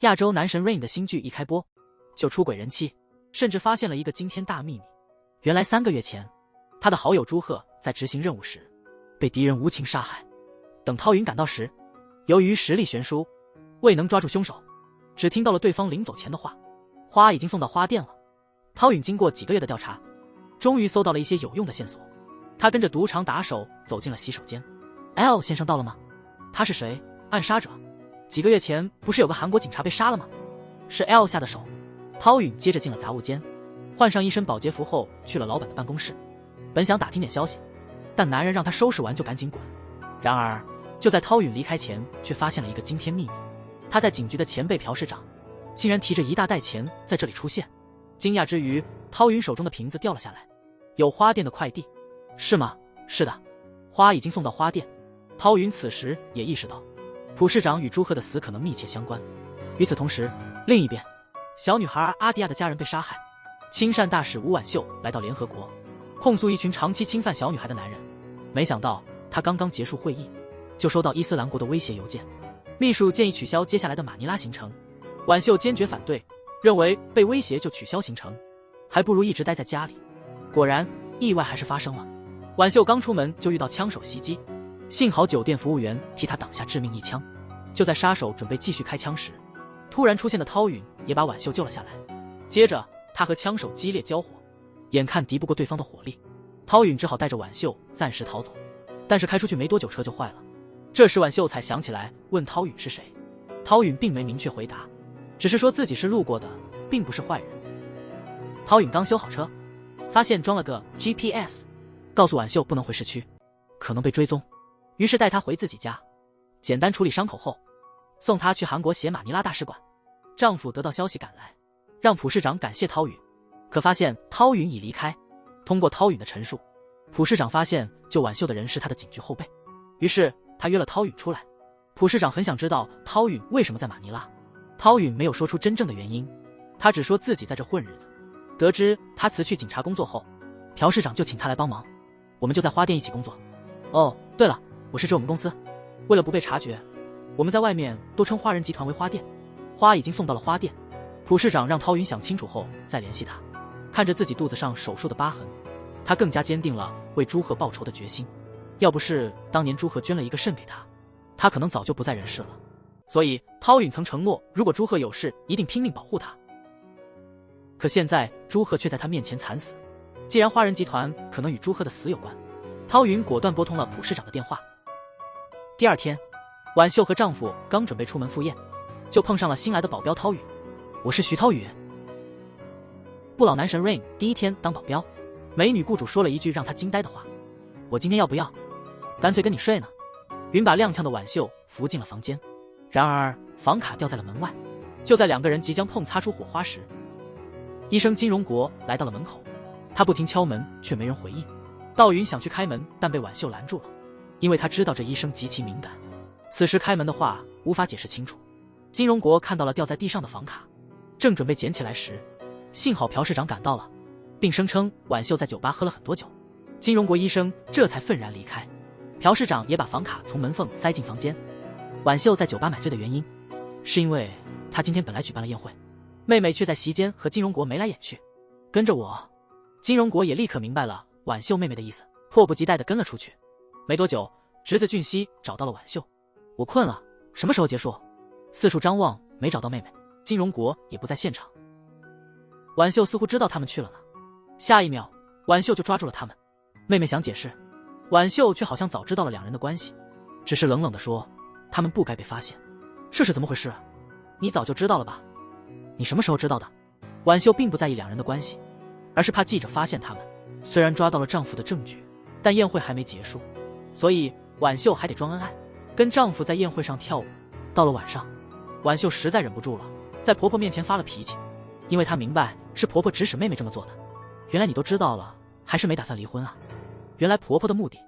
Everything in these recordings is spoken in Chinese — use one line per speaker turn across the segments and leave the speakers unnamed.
亚洲男神 Rain 的新剧一开播就出轨人妻，甚至发现了一个惊天大秘密。原来3个月前，他的好友朱贺在执行任务时被敌人无情杀害。等涛云赶到时，由于实力悬殊，未能抓住凶手，只听到了对方临走前的话：花已经送到花店了。涛云经过几个月的调查，终于搜到了一些有用的线索。他跟着赌场打手走进了洗手间。L 先生到了吗？他是谁？暗杀者？几个月前不是有个韩国警察被杀了吗？是 L 下的手。涛允接着进了杂物间，换上一身保洁服后去了老板的办公室，本想打听点消息，但男人让他收拾完就赶紧滚。然而就在涛允离开前，却发现了一个惊天秘密：他在警局的前辈朴市长竟然提着一大袋钱在这里出现。惊讶之余，涛允手中的瓶子掉了下来，有花店的快递。是吗？是的，花已经送到花店。涛允此时也意识到朴市长与朱贺的死可能密切相关。与此同时，另一边，小女孩阿迪亚的家人被杀害。亲善大使吴婉秀来到联合国，控诉一群长期侵犯小女孩的男人。没想到他刚刚结束会议，就收到伊斯兰国的威胁邮件，秘书建议取消接下来的马尼拉行程。婉秀坚决反对，认为被威胁就取消行程，还不如一直待在家里。果然，意外还是发生了。婉秀刚出门就遇到枪手袭击，幸好酒店服务员替他挡下致命一枪。就在杀手准备继续开枪时，突然出现的涛允也把婉秀救了下来。接着他和枪手激烈交火，眼看敌不过对方的火力，涛允只好带着婉秀暂时逃走。但是开出去没多久车就坏了。这时婉秀才想起来问涛允是谁。涛允并没明确回答，只是说自己是路过的，并不是坏人。涛允刚修好车，发现装了个 GPS， 告诉婉秀不能回市区，可能被追踪，于是带她回自己家，简单处理伤口后，送她去韩国写马尼拉大使馆。丈夫得到消息赶来，让朴市长感谢涛允，可发现涛允已离开。通过涛允的陈述，朴市长发现救婉秀的人是他的警局后辈，于是他约了涛允出来。朴市长很想知道涛允为什么在马尼拉，涛允没有说出真正的原因，他只说自己在这混日子。得知他辞去警察工作后，朴市长就请他来帮忙，我们就在花店一起工作。哦，对了，我是指我们公司，为了不被察觉，我们在外面都称花人集团为花店。花已经送到了花店。朴市长让涛允想清楚后再联系他。看着自己肚子上手术的疤痕，他更加坚定了为朱贺报仇的决心。要不是当年朱贺捐了一个肾给他，他可能早就不在人世了。所以涛允曾承诺，如果朱贺有事，一定拼命保护他。可现在朱贺却在他面前惨死。既然花人集团可能与朱贺的死有关，涛允果断拨通了朴市长的电话。第二天，婉秀和丈夫刚准备出门赴宴，就碰上了新来的保镖涛允。我是徐涛宇。不老男神 Rain 第一天当保镖，美女雇主说了一句让他惊呆的话：我今天要不要干脆跟你睡呢？允把踉跄的婉秀扶进了房间，然而房卡掉在了门外。就在两个人即将碰擦出火花时，医生金荣国来到了门口，他不停敲门却没人回应。道允想去开门，但被婉秀拦住了，因为他知道这医生极其敏感，此时开门的话无法解释清楚。金荣国看到了掉在地上的房卡，正准备捡起来时，幸好朴市长赶到了，并声称婉秀在酒吧喝了很多酒。金荣国医生这才愤然离开。朴市长也把房卡从门缝塞进房间。婉秀在酒吧买醉的原因，是因为她今天本来举办了宴会，妹妹却在席间和金荣国眉来眼去。跟着我。金荣国也立刻明白了婉秀妹妹的意思，迫不及待地跟了出去。没多久，侄子俊熙找到了婉秀。我困了，什么时候结束？四处张望，没找到妹妹。金荣国也不在现场。婉秀似乎知道他们去了呢，下一秒婉秀就抓住了他们。妹妹想解释，婉秀却好像早知道了两人的关系，只是冷冷地说他们不该被发现。这是怎么回事？你早就知道了吧？你什么时候知道的？婉秀并不在意两人的关系，而是怕记者发现他们。虽然抓到了丈夫的证据，但宴会还没结束，所以婉秀还得装恩爱，跟丈夫在宴会上跳舞。到了晚上，婉秀实在忍不住了，在婆婆面前发了脾气，因为她明白是婆婆指使妹妹这么做的。原来你都知道了，还是没打算离婚啊？原来婆婆的目的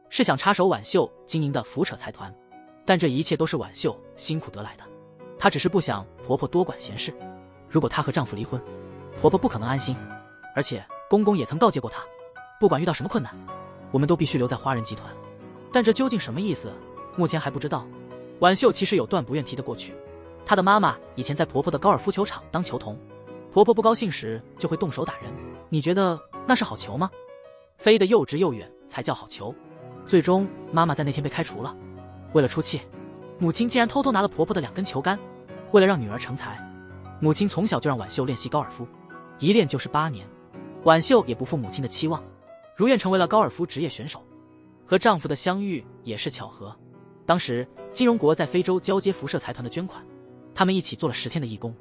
是想插手婉秀经营的扶扯财团，但这一切都是婉秀辛苦得来的，她只是不想婆婆多管闲事。如果她和丈夫离婚，婆婆不可能安心，而且公公也曾告诫过她，不管遇到什么困难，我们都必须留在花人集团。但这究竟什么意思？目前还不知道。婉秀其实有段不愿提的过去，她的妈妈以前在婆婆的高尔夫球场当球童，婆婆不高兴时就会动手打人。你觉得那是好球吗？飞得又直又远才叫好球。最终妈妈在那天被开除了。为了出气，母亲竟然偷偷拿了婆婆的2根球杆。为了让女儿成才，母亲从小就让婉秀练习高尔夫，一练就是8年。婉秀也不负母亲的期望，如愿成为了高尔夫职业选手。和丈夫的相遇也是巧合。当时金荣国在非洲交接辐射财团的捐款，他们一起做了10天的义工，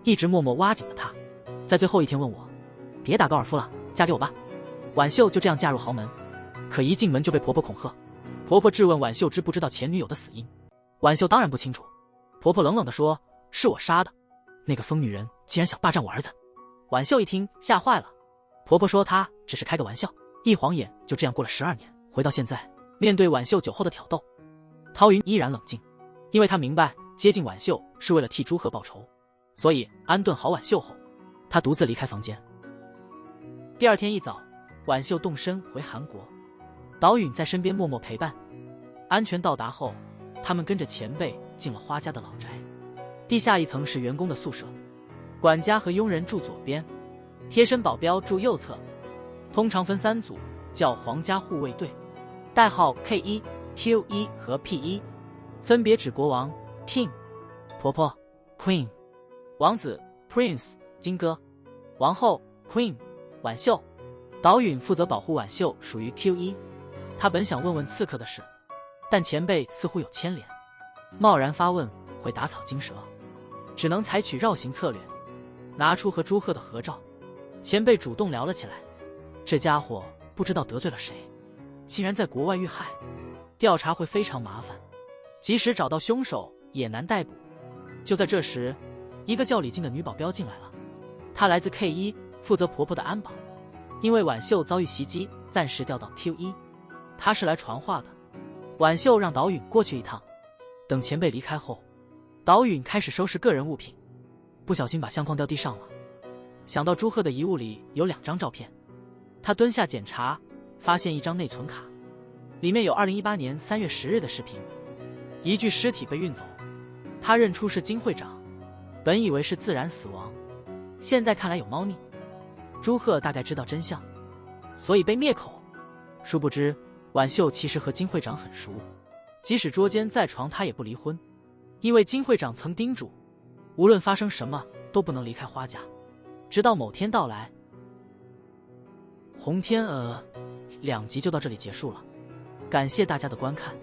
一直默默挖紧的他，在最后一天问我，别打高尔夫了，嫁给我吧。婉秀就这样嫁入豪门，可一进门就被婆婆恐吓。婆婆质问婉秀知不知道前女友的死因，婉秀当然不清楚。婆婆冷冷地说，是我杀的，那个疯女人竟然想霸占我儿子。婉秀一听吓坏了，婆婆说她只是开个玩笑。一晃眼就这样过了12年。回到现在，面对婉秀酒后的挑逗，陶云依然冷静，因为他明白接近婉秀是为了替朱贺报仇，所以安顿好婉秀后，他独自离开房间。第2天一早，婉秀动身回韩国，岛允在身边默默陪伴。安全到达后，他们跟着前辈进了花家的老宅。地下一层是员工的宿舍，管家和佣人住左边，贴身保镖住右侧，通常分3组，叫皇家护卫队，代号 K1、Q1 和 P1， 分别指国王 King、婆婆 Queen、王子 Prince 金哥、王后 Queen 婉秀。岛允负责保护婉秀，属于 Q1。他本想问问刺客的事，但前辈似乎有牵连，贸然发问会打草惊蛇，只能采取绕行策略，拿出和朱贺的合照。前辈主动聊了起来，这家伙不知道得罪了谁，竟然在国外遇害，调查会非常麻烦，即使找到凶手也难逮捕。就在这时，一个叫李静的女保镖进来了，她来自 K1， 负责婆婆的安保。因为婉秀遭遇袭击，暂时调到 Q1， 她是来传话的。婉秀让岛允过去一趟。等前辈离开后，岛允开始收拾个人物品，不小心把相框掉地上了。想到朱贺的遗物里有2张照片，他蹲下检查，发现一张内存卡，里面有2018年3月10日的视频，一具尸体被运走，他认出是金会长，本以为是自然死亡，现在看来有猫腻。朱贺大概知道真相，所以被灭口。殊不知婉秀其实和金会长很熟，即使捉奸在床他也不离婚，因为金会长曾叮嘱无论发生什么都不能离开花家，直到某天到来。红天2集就到这里结束了，感谢大家的观看，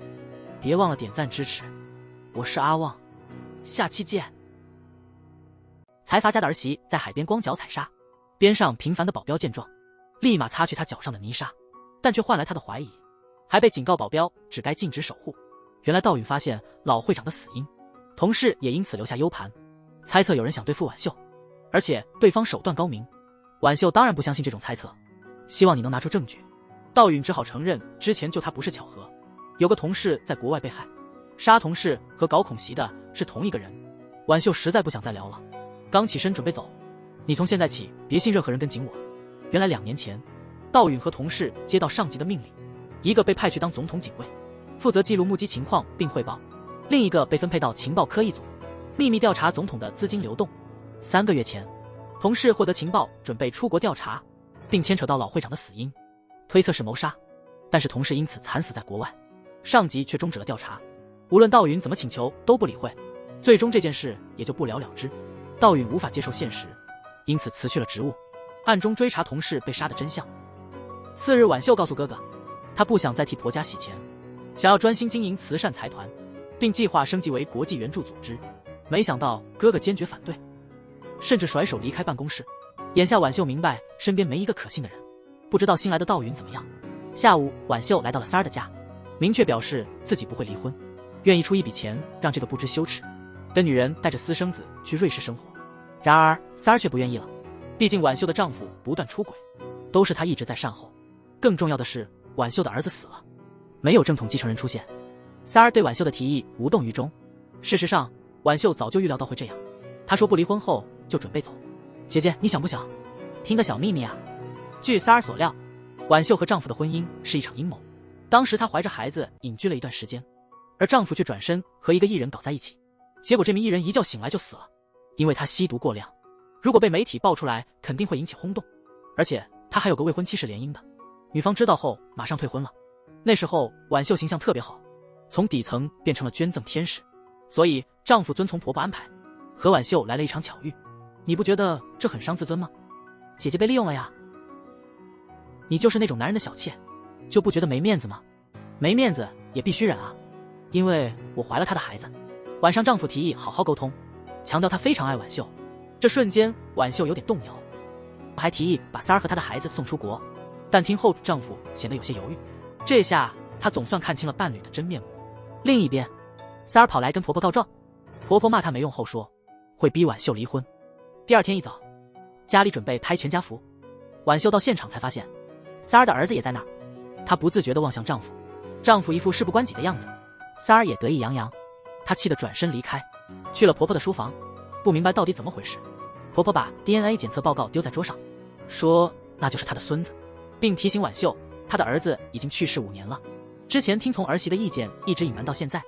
别忘了点赞支持，我是阿旺，下期见。财阀家的儿媳在海边光脚踩沙，边上平凡的保镖见状，立马擦去他脚上的泥沙，但却换来他的怀疑，还被警告保镖只该禁止守护。原来道允发现老会长的死因，同事也因此留下 U 盘，猜测有人想对付婉秀，而且对方手段高明。婉秀当然不相信这种猜测，希望你能拿出证据。道允只好承认之前救他不是巧合，有个同事在国外被害，杀同事和搞恐袭的是同一个人。婉秀实在不想再聊了，刚起身准备走，你从现在起别信任何人跟紧我。原来2年前，道允和同事接到上级的命令，一个被派去当总统警卫，负责记录目击情况并汇报，另一个被分配到情报科一组，秘密调查总统的资金流动。3个月前，同事获得情报准备出国调查，并牵扯到老会长的死因，推测是谋杀，但是同事因此惨死在国外，上级却终止了调查，无论道允怎么请求都不理会，最终这件事也就不了了之。道允无法接受现实，因此辞去了职务，暗中追查同事被杀的真相。次日，婉秀告诉哥哥，她不想再替婆家洗钱，想要专心经营慈善财团，并计划升级为国际援助组织。没想到哥哥坚决反对，甚至甩手离开办公室。眼下婉秀明白身边没一个可信的人，不知道新来的道允怎么样。下午，婉秀来到了三儿的家，明确表示自己不会离婚，愿意出一笔钱让这个不知羞耻的女人带着私生子去瑞士生活。然而三儿却不愿意了，毕竟婉秀的丈夫不断出轨，都是她一直在善后。更重要的是，婉秀的儿子死了，没有正统继承人出现。三儿对婉秀的提议无动于衷。事实上，婉秀早就预料到会这样。她说不离婚后就准备走。姐姐，你想不想听个小秘密啊？据三儿所料，婉秀和丈夫的婚姻是一场阴谋。当时她怀着孩子隐居了一段时间，而丈夫却转身和一个艺人搞在一起。结果这名艺人一觉醒来就死了，因为他吸毒过量。如果被媒体爆出来，肯定会引起轰动。而且他还有个未婚妻是联姻的，女方知道后马上退婚了。那时候婉秀形象特别好，从底层变成了捐赠天使，所以丈夫遵从婆婆安排，和婉秀来了一场巧遇。你不觉得这很伤自尊吗？姐姐被利用了呀。你就是那种男人的小妾，就不觉得没面子吗？没面子也必须忍啊，因为我怀了他的孩子。晚上丈夫提议好好沟通，强调他非常爱婉秀。这瞬间婉秀有点动摇，还提议把三儿和他的孩子送出国，但听后丈夫显得有些犹豫。这下她总算看清了伴侣的真面目。另一边，三儿跑来跟婆婆告状，婆婆骂她没用后说会逼婉秀离婚。第二天一早，家里准备拍全家福，婉秀到现场才发现三儿的儿子也在那儿，她不自觉地望向丈夫，丈夫一副事不关己的样子，三儿也得意洋洋，她气得转身离开，去了婆婆的书房，不明白到底怎么回事。婆婆把 DNA 检测报告丢在桌上，说那就是她的孙子，并提醒婉秀她的儿子已经去世5年了，之前听从儿媳的意见一直隐瞒到现在，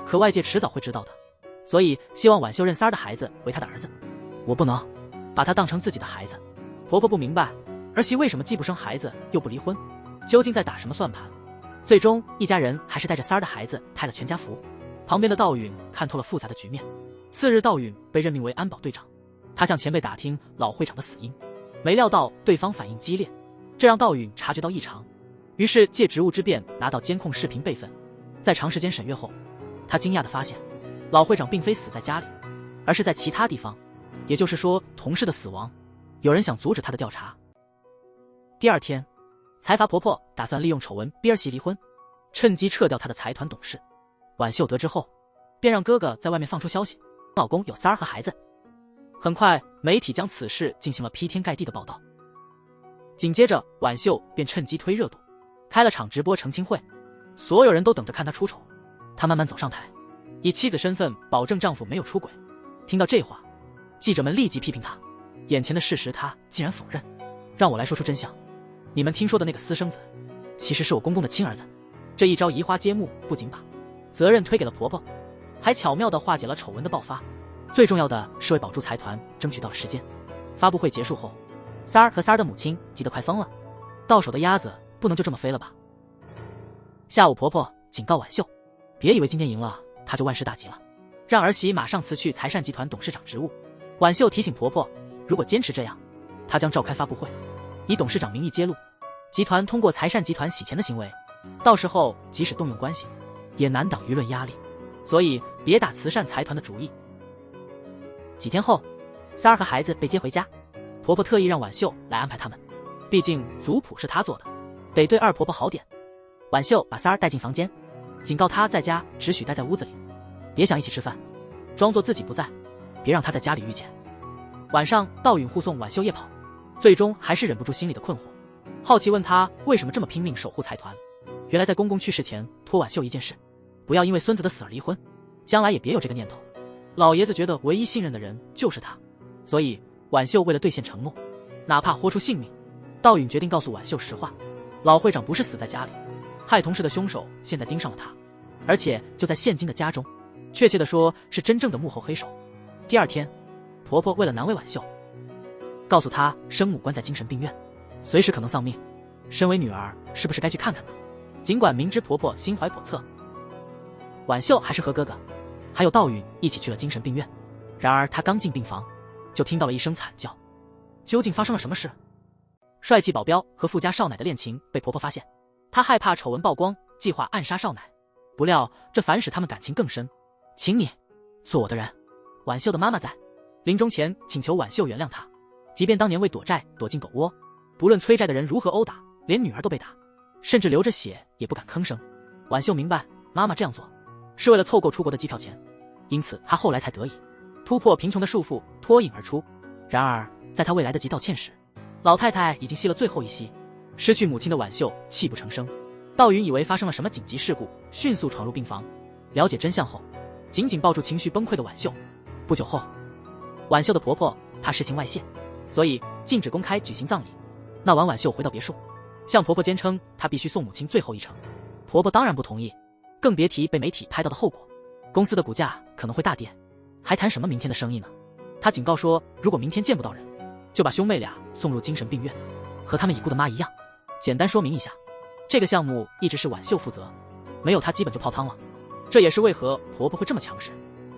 可外界迟早会知道的，所以希望婉秀认三儿的孩子为她的儿子。我不能把他当成自己的孩子。婆婆不明白儿媳为什么既不生孩子又不离婚，究竟在打什么算盘。最终一家人还是带着三儿的孩子拍了全家福。旁边的道允看透了复杂的局面。次日道允被任命为安保队长，他向前辈打听老会长的死因，没料到对方反应激烈，这让道允察觉到异常，于是借职务之便拿到监控视频备份。在长时间审阅后，他惊讶地发现老会长并非死在家里，而是在其他地方，也就是说同事的死亡有人想阻止他的调查。第二天，财阀婆婆打算利用丑闻逼儿媳离婚，趁机撤掉她的财团董事。婉秀得知后便让哥哥在外面放出消息，老公有三儿和孩子。很快媒体将此事进行了劈天盖地的报道，紧接着婉秀便趁机推热度，开了场直播澄清会，所有人都等着看她出丑。她慢慢走上台，以妻子身份保证丈夫没有出轨。听到这话，记者们立即批评她，眼前的事实她竟然否认。让我来说出真相，你们听说的那个私生子其实是我公公的亲儿子。这一招移花接木，不仅把责任推给了婆婆，还巧妙地化解了丑闻的爆发。最重要的是为保住财团争取到了时间。发布会结束后，三儿和三儿的母亲急得快疯了，到手的鸭子不能就这么飞了吧。下午婆婆警告婉秀，别以为今天赢了她就万事大吉了，让儿媳马上辞去财善集团董事长职务。婉秀提醒婆婆，如果坚持这样，她将召开发布会，以董事长名义揭露集团通过财善集团洗钱的行为，到时候即使动用关系也难挡舆论压力，所以别打慈善财团的主意。几天后，三儿和孩子被接回家，婆婆特意让婉秀来安排他们，毕竟族谱是她做的，得对二婆婆好点。婉秀把三儿带进房间，警告他在家只许待在屋子里，别想一起吃饭，装作自己不在，别让他在家里遇见。晚上道允护送婉秀夜跑，最终还是忍不住心里的困惑，好奇问他为什么这么拼命守护财团。原来在公公去世前托婉秀一件事，不要因为孙子的死而离婚，将来也别有这个念头。老爷子觉得唯一信任的人就是他，所以婉秀为了兑现承诺，哪怕豁出性命。道允决定告诉婉秀实话，老会长不是死在家里，害同事的凶手现在盯上了他，而且就在现今的家中，确切的说是真正的幕后黑手。第二天，婆婆为了难为婉秀，告诉她生母关在精神病院，随时可能丧命，身为女儿是不是该去看看呢？尽管明知婆婆心怀叵测，婉秀还是和哥哥还有道允一起去了精神病院。然而她刚进病房，就听到了一声惨叫。究竟发生了什么事？帅气保镖和富家少奶的恋情被婆婆发现，她害怕丑闻曝光，计划暗杀少奶，不料这反使他们感情更深。请你做我的人。婉秀的妈妈在临终前请求婉秀原谅她，即便当年为躲债躲进狗窝，不论催债的人如何殴打，连女儿都被打，甚至流着血也不敢吭声。婉秀明白妈妈这样做是为了凑够出国的机票钱，因此她后来才得以突破贫穷的束缚，脱颖而出。然而在她未来得及道歉时，老太太已经吸了最后一吸。失去母亲的婉秀泣不成声。道允以为发生了什么紧急事故，迅速闯入病房，了解真相后紧紧抱住情绪崩溃的婉秀。不久后，婉秀的婆婆怕事情外泄，所以禁止公开举行葬礼。那晚婉秀回到别墅，向婆婆坚称她必须送母亲最后一程。婆婆当然不同意，更别提被媒体拍到的后果，公司的股价可能会大跌。还谈什么明天的生意呢？他警告说，如果明天见不到人，就把兄妹俩送入精神病院，和他们已故的妈一样。简单说明一下，这个项目一直是婉秀负责，没有她基本就泡汤了。这也是为何婆婆会这么强势。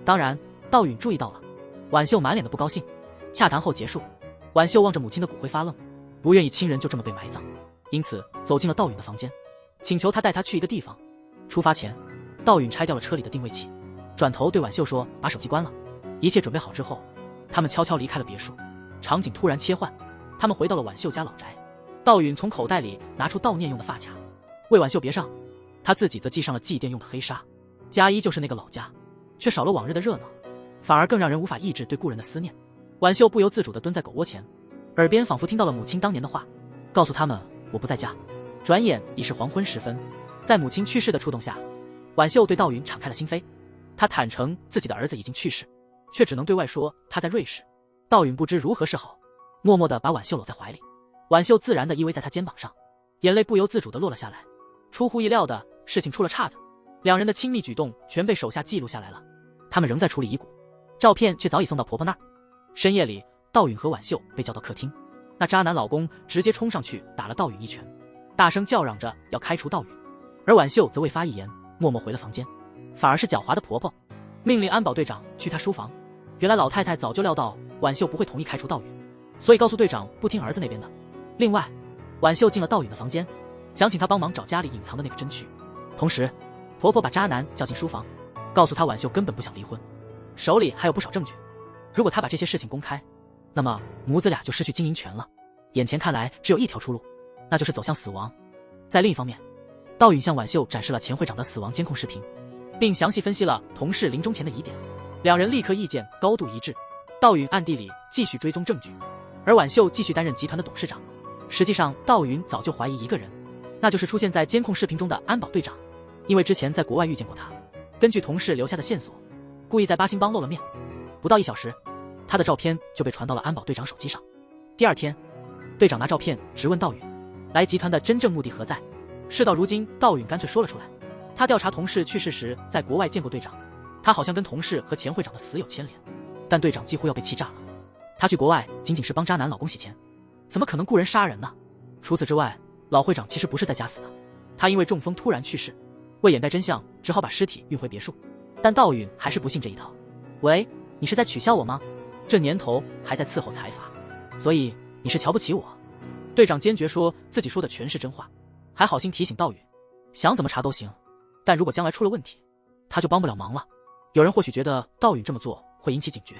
当然，道允注意到了，婉秀满脸的不高兴。洽谈后结束，婉秀望着母亲的骨灰发愣，不愿意亲人就这么被埋葬，因此走进了道允的房间，请求他带她去一个地方。出发前，道允拆掉了车里的定位器，转头对婉秀说：“把手机关了。”一切准备好之后，他们悄悄离开了别墅。场景突然切换，他们回到了婉秀家老宅。道允从口袋里拿出悼念用的发卡，为婉秀别上，他自己则系上了祭奠用的黑纱。家依旧是那个老家，却少了往日的热闹，反而更让人无法抑制对故人的思念。婉秀不由自主地蹲在狗窝前，耳边仿佛听到了母亲当年的话，告诉他们我不在家。转眼已是黄昏时分，在母亲去世的触动下，婉秀对道允敞开了心扉。她坦诚自己的儿子已经去世，却只能对外说他在瑞士。道允不知如何是好，默默地把婉秀搂在怀里。婉秀自然地依偎在他肩膀上，眼泪不由自主地落了下来。出乎意料的事情出了岔子，两人的亲密举动全被手下记录下来了。他们仍在处理遗骨，照片却早已送到婆婆那儿。深夜里，道允和婉秀被叫到客厅，那渣男老公直接冲上去打了道允一拳，大声叫嚷着要开除道允，而婉秀则未发一言，默默回了房间。反而是狡猾的婆婆命令安保队长去她书房。原来老太太早就料到婉秀不会同意开除道允，所以告诉队长不听儿子那边的。另外，婉秀进了道允的房间，想请他帮忙找家里隐藏的那个真躯。同时，婆婆把渣男叫进书房，告诉他婉秀根本不想离婚，手里还有不少证据。如果他把这些事情公开，那么母子俩就失去经营权了。眼前看来只有一条出路，那就是走向死亡。在另一方面，道允向婉秀展示了前会长的死亡监控视频，并详细分析了同事临终前的疑点。两人立刻意见高度一致。道允暗地里继续追踪证据，而婉秀继续担任集团的董事长。实际上，道允早就怀疑一个人，那就是出现在监控视频中的安保队长，因为之前在国外遇见过他，根据同事留下的线索，故意在巴辛邦露了面。不到1小时，他的照片就被传到了安保队长手机上。第二天，队长拿照片直问道允，来集团的真正目的何在？事到如今，道允干脆说了出来，他调查同事去世时在国外见过队长，他好像跟同事和前会长的死有牵连，但队长几乎要被气炸了。他去国外仅仅是帮渣男老公洗钱，怎么可能雇人杀人呢？除此之外，老会长其实不是在家死的，他因为中风突然去世，为掩盖真相，只好把尸体运回别墅。但道允还是不信这一套。喂，你是在取笑我吗？这年头还在伺候财阀，所以你是瞧不起我？队长坚决说自己说的全是真话，还好心提醒道允，想怎么查都行，但如果将来出了问题，他就帮不了忙了。有人或许觉得道允这么做会引起警觉，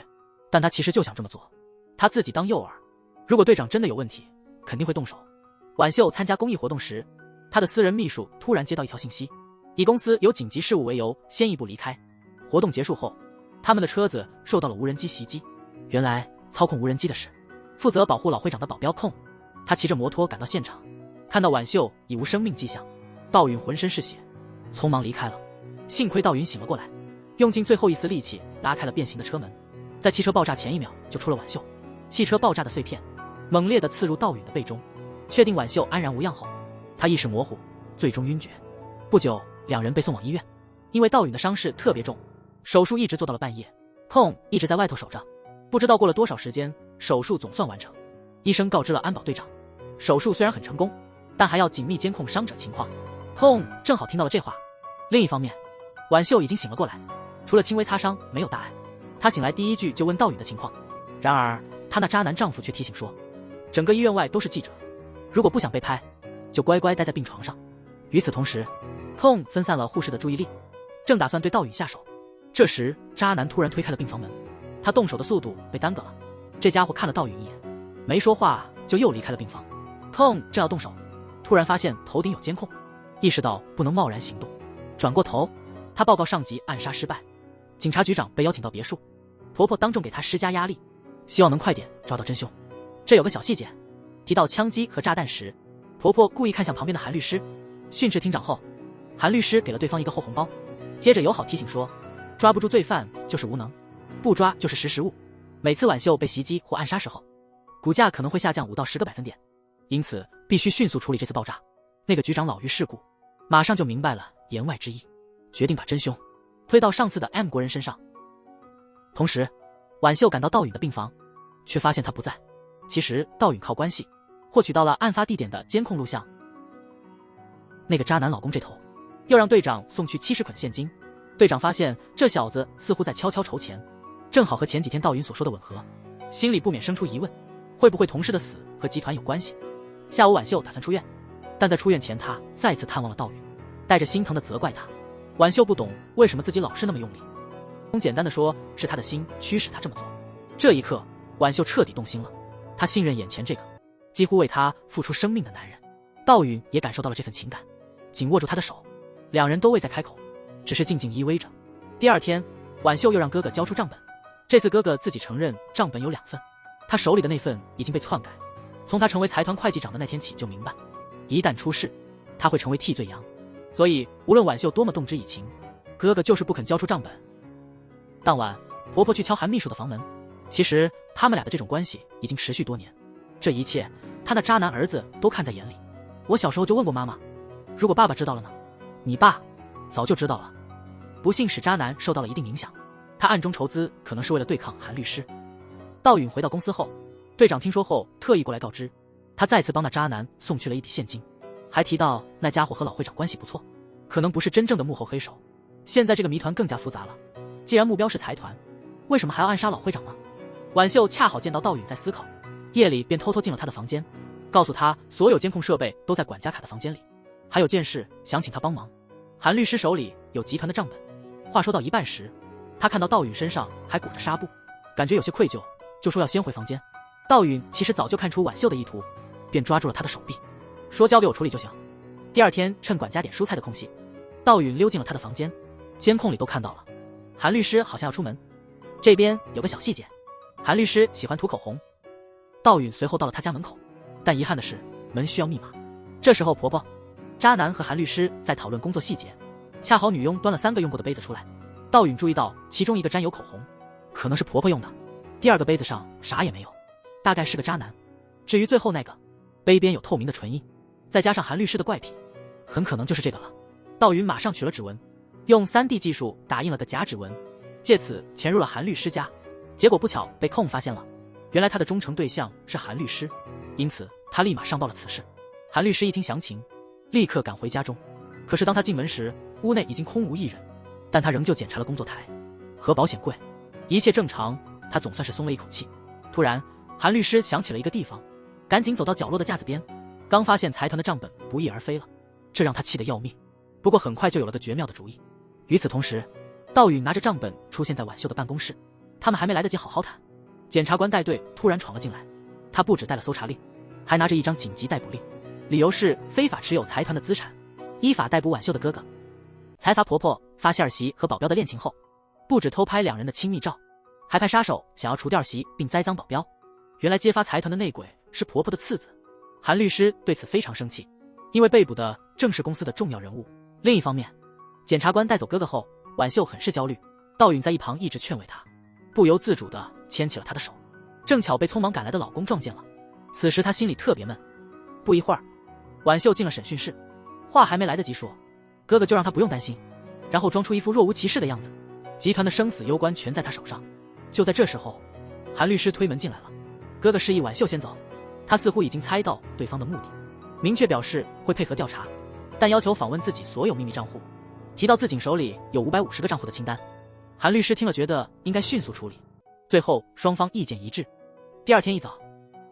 但他其实就想这么做，他自己当诱饵。如果队长真的有问题，肯定会动手。婉秀参加公益活动时，他的私人秘书突然接到一条信息，以公司有紧急事务为由先一步离开。活动结束后，他们的车子受到了无人机袭击。原来操控无人机的是负责保护老会长的保镖控，他骑着摩托赶到现场，看到婉秀已无生命迹象，道允浑身是血，匆忙离开了。幸亏道允醒了过来，用尽最后一丝力气拉开了变形的车门，在汽车爆炸前1秒救出了婉秀。汽车爆炸的碎片猛烈地刺入道允的背中，确定婉秀安然无恙后，他意识模糊，最终晕厥。不久，两人被送往医院。因为道允的伤势特别重，手术一直做到了半夜，控一直在外头守着。不知道过了多少时间，手术总算完成。医生告知了安保队长，手术虽然很成功，但还要紧密监控伤者情况。控正好听到了这话。另一方面，婉秀已经醒了过来，除了轻微擦伤，没有大碍。她醒来第一句就问道允的情况，然而她那渣男丈夫却提醒说，整个医院外都是记者，如果不想被拍，就乖乖待在病床上。与此同时，控分散了护士的注意力，正打算对道允下手，这时渣男突然推开了病房门，他动手的速度被耽搁了。这家伙看了道允一眼，没说话就又离开了病房。控正要动手，突然发现头顶有监控，意识到不能贸然行动，转过头，他报告上级暗杀失败。警察局长被邀请到别墅，婆婆当众给他施加压力，希望能快点抓到真凶。这有个小细节，提到枪击和炸弹时，婆婆故意看向旁边的韩律师。训斥厅长后，韩律师给了对方一个厚红包，接着友好提醒说，抓不住罪犯就是无能，不抓就是识时务。每次婉秀被袭击或暗杀时候，股价可能会下降5到10个百分点，因此必须迅速处理这次爆炸。那个局长老于世故，马上就明白了言外之意，决定把真凶推到上次的 M 国人身上。同时，婉秀赶到道允的病房，却发现他不在。其实道允靠关系获取到了案发地点的监控录像。那个渣男老公这头又让队长送去70捆现金。队长发现这小子似乎在悄悄筹钱，正好和前几天道允所说的吻合，心里不免生出疑问，会不会同事的死和集团有关系？下午婉秀打算出院，但在出院前他再次探望了道允，带着心疼的责怪他。婉秀不懂为什么自己老是那么用力，简单的说是他的心驱使他这么做。这一刻婉秀彻底动心了，她信任眼前这个几乎为她付出生命的男人。道允也感受到了这份情感，紧握住他的手，两人都未再开口，只是静静依偎着。第二天，婉秀又让哥哥交出账本，这次哥哥自己承认账本有2份，他手里的那份已经被篡改。从他成为财团会计长的那天起就明白，一旦出事他会成为替罪羊，所以无论婉秀多么动之以情，哥哥就是不肯交出账本。当晚婆婆去敲韩秘书的房门，其实他们俩的这种关系已经持续多年，这一切他那渣男儿子都看在眼里。我小时候就问过妈妈，如果爸爸知道了呢？你爸早就知道了。不幸使渣男受到了一定影响，他暗中筹资可能是为了对抗韩律师。道允回到公司后，队长听说后特意过来告知，他再次帮那渣男送去了一笔现金，还提到那家伙和老会长关系不错，可能不是真正的幕后黑手。现在这个谜团更加复杂了，既然目标是财团，为什么还要暗杀老会长呢？婉秀恰好见到道允在思考，夜里便偷偷进了他的房间，告诉他所有监控设备都在管家卡的房间里，还有件事想请他帮忙。韩律师手里有集团的账本。话说到一半时，他看到道允身上还裹着纱布，感觉有些愧疚，就说要先回房间。道允其实早就看出婉秀的意图，便抓住了他的手臂，说交给我处理就行。第二天趁管家点蔬菜的空隙，道允溜进了他的房间，监控里都看到了，韩律师好像要出门。这边有个小细节，韩律师喜欢涂口红。道允随后到了他家门口，但遗憾的是门需要密码。这时候婆婆、渣男和韩律师在讨论工作细节，恰好女佣端了3个用过的杯子出来。道允注意到其中一个沾有口红，可能是婆婆用的，第2个杯子上啥也没有，大概是个渣男。至于最后那个，杯边有透明的唇印，再加上韩律师的怪癖，很可能就是这个了。道允马上取了指纹，用 3D 技术打印了个假指纹，借此潜入了韩律师家。结果不巧被控发现了，原来他的忠诚对象是韩律师，因此他立马上报了此事。韩律师一听详情，立刻赶回家中。可是当他进门时，屋内已经空无一人，但他仍旧检查了工作台和保险柜，一切正常，他总算是松了一口气。突然韩律师想起了一个地方，赶紧走到角落的架子边，刚发现财团的账本不翼而飞了，这让他气得要命。不过很快就有了个绝妙的主意。与此同时，道允拿着账本出现在婉秀的办公室，他们还没来得及好好谈，检察官带队突然闯了进来。他不只带了搜查令，还拿着一张紧急逮捕令，理由是非法持有财团的资产，依法逮捕婉秀的哥哥。财阀婆婆发现儿媳和保镖的恋情后，不止偷拍2人的亲密照，还派杀手想要除掉儿媳并栽赃保镖。原来揭发财团的内鬼是婆婆的次子。韩律师对此非常生气，因为被捕的正是公司的重要人物。另一方面，检察官带走哥哥后，婉秀很是焦虑，道允在一旁一直劝慰她，不由自主地牵起了她的手，正巧被匆忙赶来的老公撞见了。此时她心里特别闷。不一会儿，婉秀进了审讯室，话还没来得及说，哥哥就让她不用担心，然后装出一副若无其事的样子，集团的生死攸关全在他手上。就在这时候，韩律师推门进来了，哥哥示意婉秀先走，他似乎已经猜到对方的目的，明确表示会配合调查，但要求访问自己所有秘密账户，提到自己手里有550个账户的清单。韩律师听了觉得应该迅速处理，最后双方意见一致。第二天一早，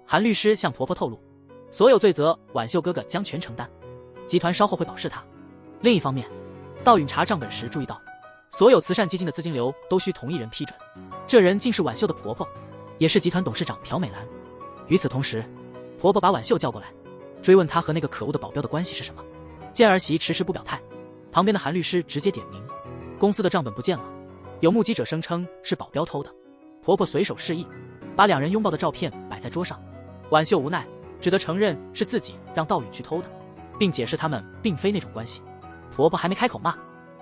韩律师向婆婆透露，所有罪责婉秀哥哥将全承担，集团稍后会保释他。另一方面，道允查账本时注意到，所有慈善基金的资金流都需同一人批准，这人竟是婉秀的婆婆，也是集团董事长朴美兰。与此同时，婆婆把婉秀叫过来，追问她和那个可恶的保镖的关系是什么。见儿媳迟迟不表态，旁边的韩律师直接点名，公司的账本不见了，有目击者声称是保镖偷的。婆婆随手示意，把2人拥抱的照片摆在桌上。婉秀无奈，只得承认是自己让道允去偷的，并解释他们并非那种关系。婆婆还没开口骂，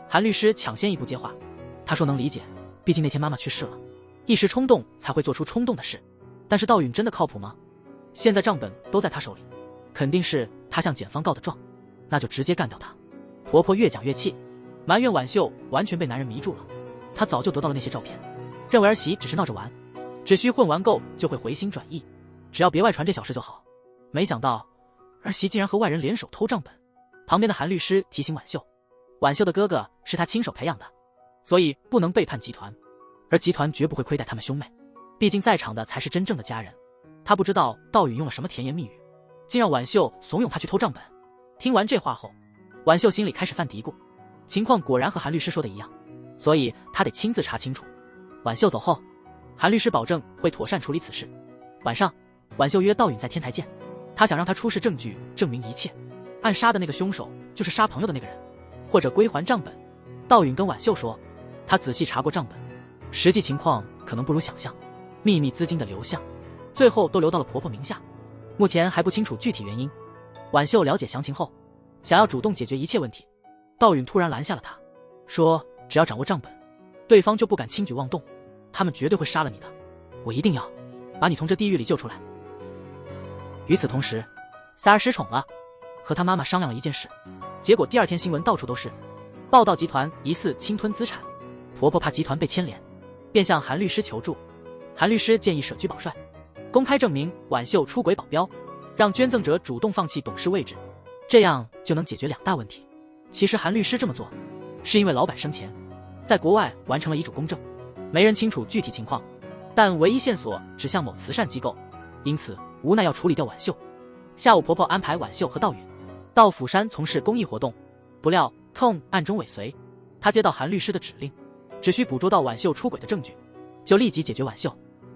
韩律师抢先一步接话，他说能理解，毕竟那天妈妈去世了，一时冲动才会做出冲动的事。但是道允真的靠谱吗？现在账本都在他手里，肯定是他向检方告的状，那就直接干掉他。婆婆越讲越气，埋怨婉秀完全被男人迷住了，她早就得到了那些照片，认为儿媳只是闹着玩，只需混完够就会回心转意，只要别外传这小事就好。没想到儿媳竟然和外人联手偷账本。旁边的韩律师提醒婉秀，婉秀的哥哥是他亲手培养的，所以不能背叛集团，而集团绝不会亏待他们兄妹，毕竟在场的才是真正的家人。他不知道道允用了什么甜言蜜语，竟让婉秀怂恿他去偷账本。听完这话后，婉秀心里开始犯嘀咕，情况果然和韩律师说的一样，所以他得亲自查清楚。婉秀走后，韩律师保证会妥善处理此事。晚上，婉秀约道允在天台见，他想让他出示证据证明一切，暗杀的那个凶手就是杀朋友的那个人，或者归还账本。道允跟婉秀说，他仔细查过账本，实际情况可能不如想象，秘密资金的流向最后都流到了婆婆名下，目前还不清楚具体原因。婉秀了解详情后，想要主动解决一切问题，道允突然拦下了他，说只要掌握账本，对方就不敢轻举妄动，他们绝对会杀了你的，我一定要把你从这地狱里救出来。与此同时，三儿失宠了，和他妈妈商量了一件事，结果第二天新闻到处都是，报道集团疑似侵吞资产，婆婆怕集团被牵连，便向韩律师求助。韩律师建议舍居保帅，公开证明婉秀出轨保镖，让捐赠者主动放弃董事位置，这样就能解决两大问题。其实韩律师这么做是因为老板生前在国外完成了遗嘱公证，没人清楚具体情况，但唯一线索指向某慈善机构，因此无奈要处理掉婉秀。下午婆婆安排婉秀和道允到釜山从事公益活动，不料Tom暗中尾随，他接到韩律师的指令，只需捕捉到婉秀出轨的证据，就立即解决婉秀，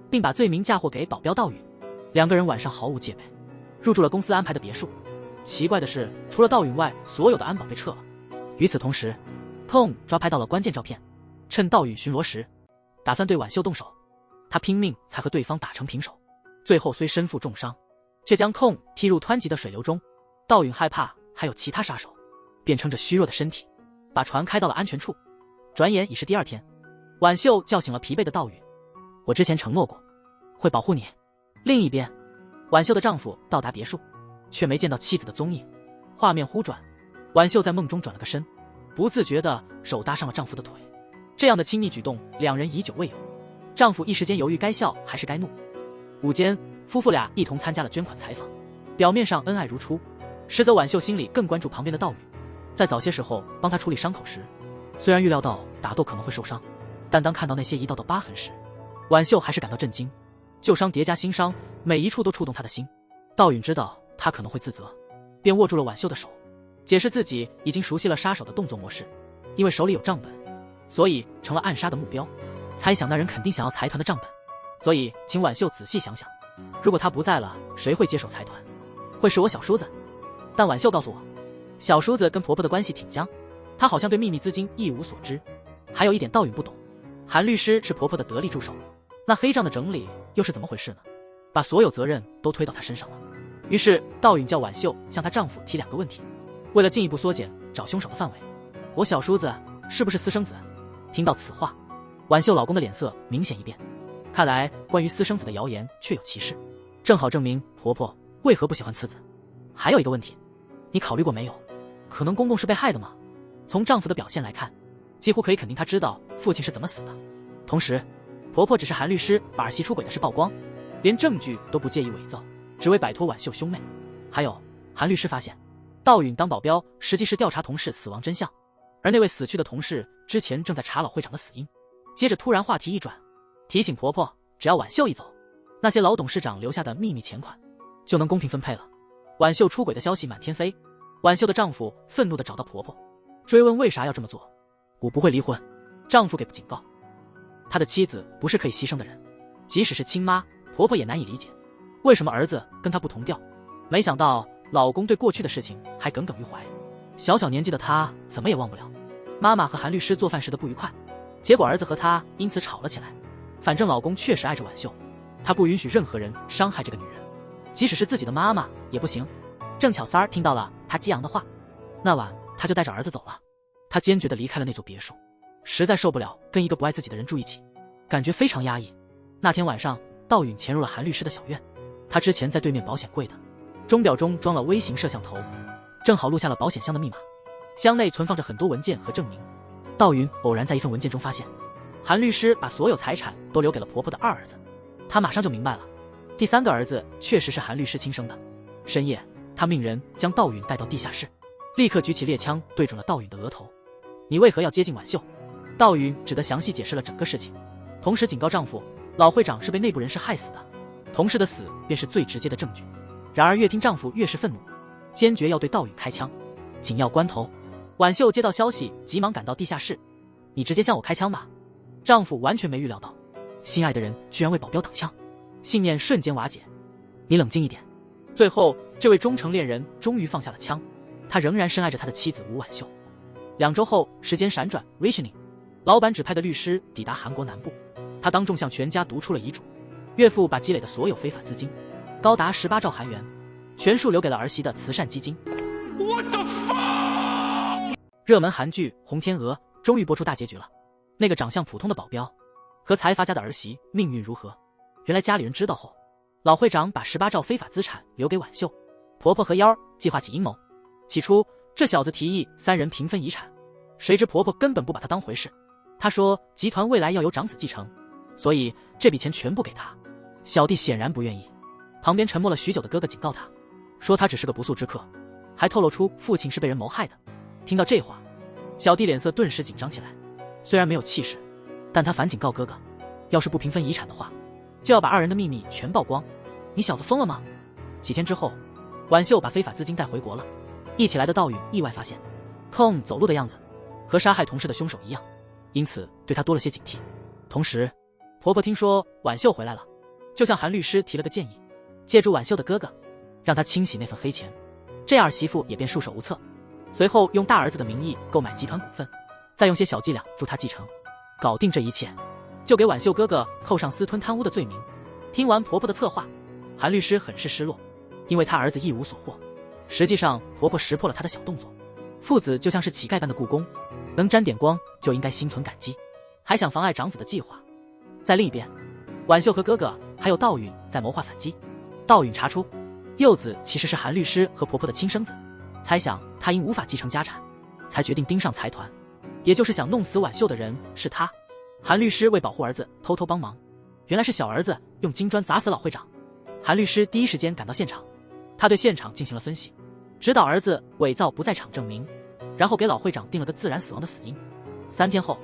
并把罪名嫁祸给保镖道允。两个人晚上毫无戒备，入住了公司安排的别墅。奇怪的是，除了道允外，所有的安保被撤了。与此同时，Tom抓拍到了关键照片，趁道允巡逻时，打算对婉秀动手。他拼命才和对方打成平手，最后虽身负重伤，却将Tom踢入湍急的水流中。道允害怕还有其他杀手，便撑着虚弱的身体，把船开到了安全处。转眼已是第二天，婉秀叫醒了疲惫的道允，我之前承诺过会保护你。另一边，婉秀的丈夫到达别墅，却没见到妻子的踪影。画面忽转，婉秀在梦中转了个身，不自觉地手搭上了丈夫的腿。这样的亲密举动，两人已久未有。丈夫一时间犹豫该笑还是该怒。午间，夫妇俩一同参加了捐款采访，表面上恩爱如初，实则婉秀心里更关注旁边的道允。在早些时候帮他处理伤口时，虽然预料到打斗可能会受伤，但当看到那些一道道疤痕时，婉秀还是感到震惊。旧伤叠加新伤，每一处都触动他的心。道允知道他可能会自责，便握住了婉秀的手，解释自己已经熟悉了杀手的动作模式，因为手里有账本，所以成了暗杀的目标。猜想那人肯定想要财团的账本，所以请婉秀仔细想想，如果他不在了，谁会接手财团？会是我小叔子。但婉秀告诉我，小叔子跟婆婆的关系挺僵，他好像对秘密资金一无所知。还有一点道允不懂，韩律师是婆婆的得力助手，那黑账的整理又是怎么回事呢？把所有责任都推到他身上了。于是道允叫婉秀向她丈夫提两个问题，为了进一步缩减找凶手的范围，我小叔子是不是私生子？听到此话，婉秀老公的脸色明显一变，看来关于私生子的谣言确有其事，正好证明婆婆为何不喜欢次子。还有一个问题，你考虑过没有？可能公公是被害的吗？从丈夫的表现来看，几乎可以肯定他知道父亲是怎么死的。同时，婆婆只是韩律师把儿媳出轨的事曝光，连证据都不介意伪造，只为摆脱婉秀兄妹。还有，韩律师发现道允当保镖实际是调查同事死亡真相，而那位死去的同事之前正在查老会长的死因。接着突然话题一转，提醒婆婆只要婉秀一走，那些老董事长留下的秘密钱款就能公平分配了。婉秀出轨的消息满天飞，婉秀的丈夫愤怒地找到婆婆，追问为啥要这么做。我不会离婚。丈夫给警告，他的妻子不是可以牺牲的人，即使是亲妈，婆婆也难以理解为什么儿子跟她不同调。没想到老公对过去的事情还耿耿于怀，小小年纪的他怎么也忘不了妈妈和韩律师做饭时的不愉快，结果儿子和他因此吵了起来。反正老公确实爱着婉秀，他不允许任何人伤害这个女人，即使是自己的妈妈也不行。正巧三儿听到了他激昂的话，那晚他就带着儿子走了。他坚决地离开了那座别墅，实在受不了跟一个不爱自己的人住一起，感觉非常压抑。那天晚上，道允潜入了韩律师的小院，他之前在对面保险柜的钟表中装了微型摄像头，正好录下了保险箱的密码，箱内存放着很多文件和证明。道允偶然在一份文件中发现，韩律师把所有财产都留给了婆婆的二儿子，他马上就明白了，第三个儿子确实是韩律师亲生的。深夜，他命人将道允带到地下室，立刻举起猎枪对准了道允的额头。你为何要接近婉秀？道允只得详细解释了整个事情，同时警告丈夫，老会长是被内部人士害死的，同事的死便是最直接的证据。然而越听丈夫越是愤怒，坚决要对道允开枪。紧要关头，婉秀接到消息，急忙赶到地下室。你直接向我开枪吧。丈夫完全没预料到，心爱的人居然为保镖挡枪，信念瞬间瓦解。你冷静一点。最后，这位忠诚恋人终于放下了枪，他仍然深爱着他的妻子吴婉秀。2周后，时间闪转 ，Rationing， 老板指派的律师抵达韩国南部，他当众向全家读出了遗嘱，岳父把积累的所有非法资金，高达18兆韩元，全数留给了儿媳的慈善基金。What the fuck？ 热门韩剧《红天鹅》终于播出大结局了，那个长相普通的保镖和财阀家的儿媳命运如何？原来家里人知道后，老会长把18兆非法资产留给婉秀，婆婆和幺儿计划起阴谋。起初，这小子提议3人平分遗产，谁知婆婆根本不把他当回事。她说集团未来要由长子继承，所以这笔钱全部给他。小弟显然不愿意，旁边沉默了许久的哥哥警告他，说他只是个不速之客，还透露出父亲是被人谋害的。听到这话，小弟脸色顿时紧张起来，虽然没有气势，但他反警告哥哥，要是不平分遗产的话，就要把2人的秘密全曝光。你小子疯了吗？几天之后，婉秀把非法资金带回国了。一起来的道允意外发现，空走路的样子和杀害同事的凶手一样，因此对他多了些警惕。同时，婆婆听说婉秀回来了，就向韩律师提了个建议，借助婉秀的哥哥，让他清洗那份黑钱，这样儿媳妇也便束手无策。随后用大儿子的名义购买集团股份，再用些小伎俩助他继承，搞定这一切，就给婉秀哥哥扣上私吞贪污的罪名。听完婆婆的策划，韩律师很是失落，因为他儿子一无所获。实际上，婆婆识破了他的小动作，父子就像是乞丐般的雇工，能沾点光就应该心存感激，还想妨碍长子的计划。在另一边，婉秀和哥哥还有道允在谋划反击。道允查出柚子其实是韩律师和婆婆的亲生子，猜想他因无法继承家产，才决定盯上财团，也就是想弄死婉秀的人是他。韩律师为保护儿子偷偷帮忙，原来是小儿子用金砖砸死老会长。韩律师第一时间赶到现场，他对现场进行了分析，指导儿子伪造不在场证明，然后给老会长定了个自然死亡的死因。3天后，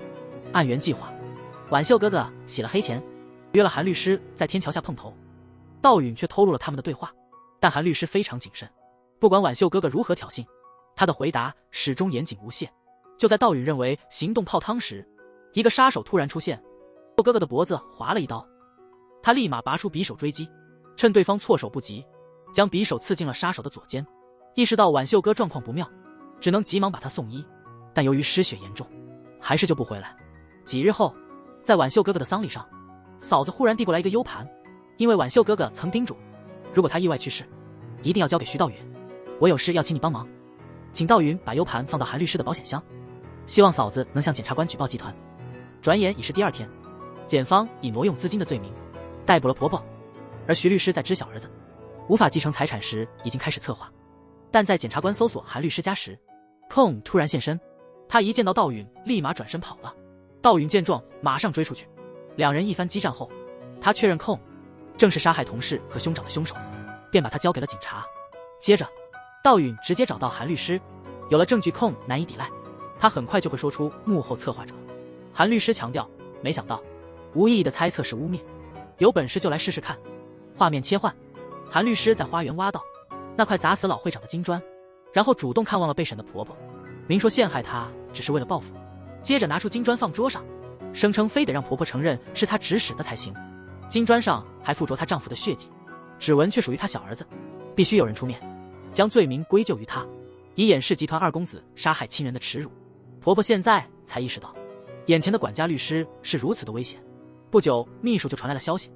按原计划，婉秀哥哥洗了黑钱，约了韩律师在天桥下碰头。道允却透露了他们的对话，但韩律师非常谨慎，不管婉秀哥哥如何挑衅，他的回答始终严谨无懈。就在道允认为行动泡汤时，一个杀手突然出现，哥哥的脖子划了一刀，他立马拔出匕首追击，趁对方措手不及，将匕首刺进了杀手的左肩。意识到婉秀哥状况不妙，只能急忙把他送医，但由于失血严重，还是救不回来。几日后，在婉秀哥哥的丧礼上，嫂子忽然递过来一个 U 盘，因为婉秀哥哥曾叮嘱，如果他意外去世，一定要交给徐道允，我有事要请你帮忙，请道允把 U 盘放到韩律师的保险箱，希望嫂子能向检察官举报集团。转眼已是第2天，检方以挪用资金的罪名逮捕了婆婆，而徐律师在知晓儿子无法继承财产时已经开始策划，但在检察官搜索韩律师家时，空突然现身，他一见到道允立马转身跑了。道允见状马上追出去，2人一番激战后，他确认空正是杀害同事和兄长的凶手，便把他交给了警察。接着道允直接找到韩律师，有了证据空难以抵赖，他很快就会说出幕后策划者。韩律师强调，没想到无意义的猜测是污蔑，有本事就来试试看。画面切换，韩律师在花园挖到那块砸死老会长的金砖，然后主动看望了被审的婆婆，明说陷害她只是为了报复，接着拿出金砖放桌上，声称非得让婆婆承认是她指使的才行。金砖上还附着她丈夫的血迹，指纹却属于她小儿子，必须有人出面将罪名归咎于她，以掩饰集团2公子杀害亲人的耻辱。婆婆现在才意识到眼前的管家律师是如此的危险。不久，秘书就传来了消息，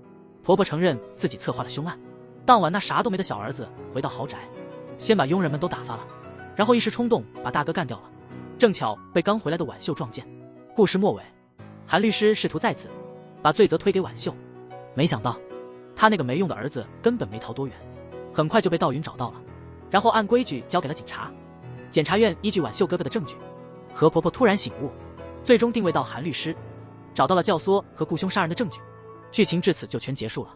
婆婆承认自己策划了凶案。当晚那啥都没的小儿子回到豪宅，先把佣人们都打发了，然后一时冲动把大哥干掉了，正巧被刚回来的婉秀撞见。故事末尾，韩律师试图再次把罪责推给婉秀，没想到他那个没用的儿子根本没逃多远，很快就被道允找到了，然后按规矩交给了警察。检察院依据婉秀哥哥的证据和婆婆突然醒悟，最终定位到韩律师。找到了教唆和雇凶杀人的证据。剧情至此就全结束了。